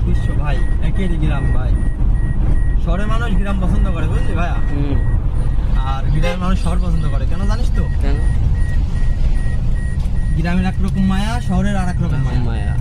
দৃশ্য ভাই, একেরই গ্রাম ভাই। শহরের মানুষ গ্রাম পছন্দ করে, বুঝলি ভাইয়া? আর গ্রামের মানুষ শহর পছন্দ করে, কেন জানিস তো? কেন? গ্রামের একরকম মায়া, শহরের আর এক রকম মায়া।